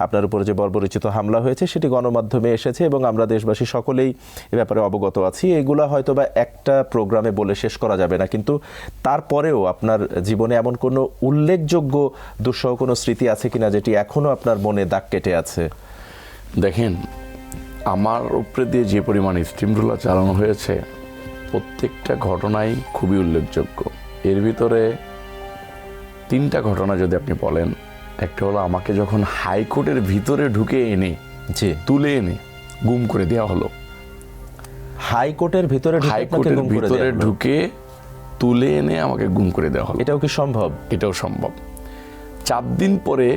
আপনার উপর যে বর্বরোচিত হামলা হয়েছে সেটি গণমাধ্যমে এসেছে এবং আমরা দেশবাসী সকলেই এ ব্যাপারে অবগত আছি। এগুলা হয়তো বা একটা প্রোগ্রামে বলে শেষ করা যাবে না, কিন্তু তারপরেও আপনার জীবনে এমন কোনো উল্লেখযোগ্য দুঃসহ কোনো স্মৃতি আছে কিনা যেটি এখনো আপনার মনে দাগ কেটে আছে? দেখেন, আমার উপরে দিয়ে যে পরিমাণ স্টিমরোলার চালানো হয়েছে প্রত্যেকটা ঘটনাই খুবই উল্লেখযোগ্য। এর ভিতরে 3টা ঘটনা যদি আপনি বলেন, একটা হলো আমাকে যখন হাইকোর্টের ভিতরে ঢুকে এনে তুলে এনে গুম করে দেওয়া হলো। হাইকোর্টের ভিতরে ঢুকে তুলে এনে আমাকে গুম করে দেওয়া হলো। এটাও কি সম্ভব? এটাও সম্ভব। 4 দিন পরে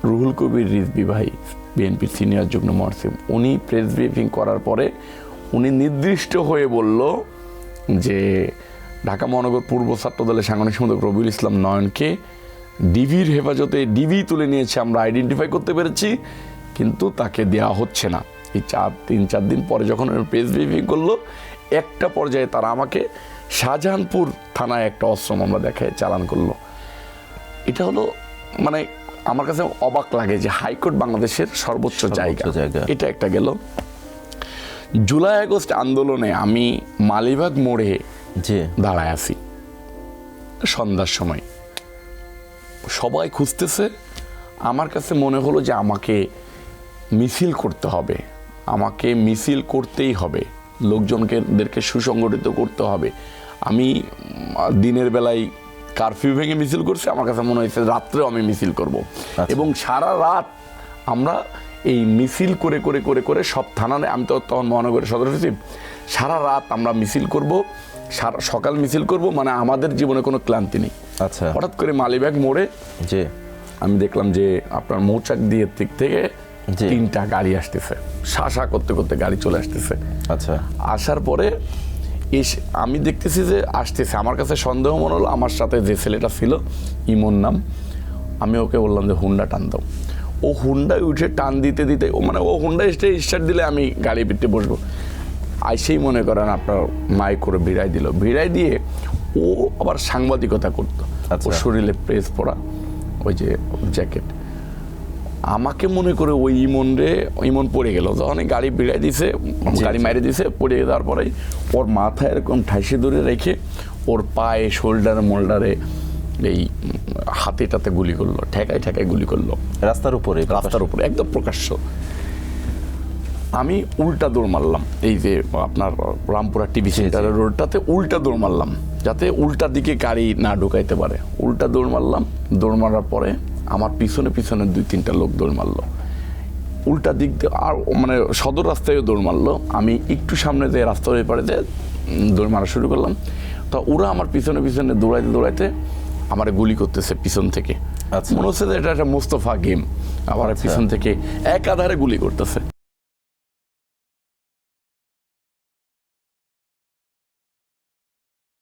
রুহুল কবির রিজভী ভাই, বিএনপির সিনিয়র যুগ্ম মহাসচিব, উনি প্রেস ব্রিফিং করার পরে উনি নির্দিষ্ট হয়ে বলল যে ঢাকা মহানগর পূর্ব ছাত্রদলের সাংগঠনিক সম্পাদক রবিউল ইসলাম নয়নকে ডিবির হেফাজতে ডিবি তুলে নিয়েছে, আমরা আইডেন্টিফাই করতে পেরেছি, কিন্তু তাকে দেওয়া হচ্ছে না। এই 3-4 দিন পরে যখন প্রেস ব্রিফিং করলো, একটা পর্যায়ে তারা আমাকে শাহজাহানপুর থানায় একটা অস্ত্র মামলা দেখায় চালান করলো। এটা হলো মানে আমার কাছে অবাক লাগে যে হাইকোর্ট বাংলাদেশের সর্বোচ্চ জায়গা। এটা একটা গেল। জুলাই আগস্ট আন্দোলনে আমি মালিবাগ মোড়ে দাঁড়ায় আছি সন্ধ্যার সময়, সবাই খুঁজতেছে। আমার কাছে মনে হলো যে আমাকে মিছিল করতে হবে, আমাকে মিছিল করতেই হবে, লোকজনদেরকে সুসংগঠিত করতে হবে। আমি দিনের বেলায় কারফিউ ভেঙে মিছিল করছি, আমার কাছে মনে হয়েছে রাত্রেও আমি মিছিল করব। এবং সারা রাত আমরা এই মিছিল করে করে করে করে সব থানায়, আমি তো তখন মহানগরের সদর সচিব, সারা রাত আমরা মিছিল করব, সকাল মিছিল করব, মানে আমাদের জীবনে কোনো ক্লান্তি নেই। আচ্ছা, হঠাৎ করে মালিবাগ মোড়ে আমি দেখলাম যে আপনার মৌচাক দিয়ে দিক থেকে 3টা গাড়ি আসতেছে, শাসা করতে করতে গাড়ি চলে আসতেছে। আচ্ছা, আসার পরে আমি দেখতেছি যে আসতেছে, আমার কাছে সন্দেহ মনে হলো আমার সাথে যে ছেলেটা ছিল, ইমন নাম, আমি ওকে বললাম যে হুন্ডা টান দাও। ও হুন্ডায় উঠে টান দিতে দিতে মানে ও হুন্ডা স্টার্ট দিলে আমি গাড়ি পিঠে বসবো, আইসেই মনে করেন আপনার মাইক করে ভিড়াই দিয়ে ও আবার সাংবাদিকতা করতো। ওর শরীরে প্রেস পরা ওই যে জ্যাকেট, আমাকে মনে করে ওই ইমন পড়ে গেল। যখন গাড়ি ভিড়াই দিছে, গাড়ি মাইরে দিছে, পড়ে যাওয়ার পরে ওর মাথায় এরকম ঠাইসে ধরে রেখে ওর পায়ে, শোল্ডারে, মোল্ডারে, এই হাতেটাতে গুলি করলো, ঠেকায় গুলি করলো রাস্তার উপরে একদম প্রকাশ্য। আমি উল্টা দৌড় মারলাম, এই যে আপনার রামপুরা টিভি সেন্টারের রোডটাতে উল্টা দৌড় মারলাম, যাতে উল্টা দিকে গাড়ি না ঢুকাইতে পারে। উল্টা দৌড় মারলাম, দৌড় মারার পরে আমার পিছনে 2-3টা লোক দৌড় মারলো, উল্টা দিক দিয়ে আর মানে সদর রাস্তায়ও দৌড় মারলো। আমি একটু সামনে যে রাস্তার ওই পারে যে দৌড় মারা শুরু করলাম, তো ওরা আমার পিছনে দৌড়াইতে আমার গুলি করতেছে পিছন থেকে। মনে হচ্ছে যে এটা একটা মোস্তফা গেম, আমার পিছন থেকে একাধারে গুলি করতেছে।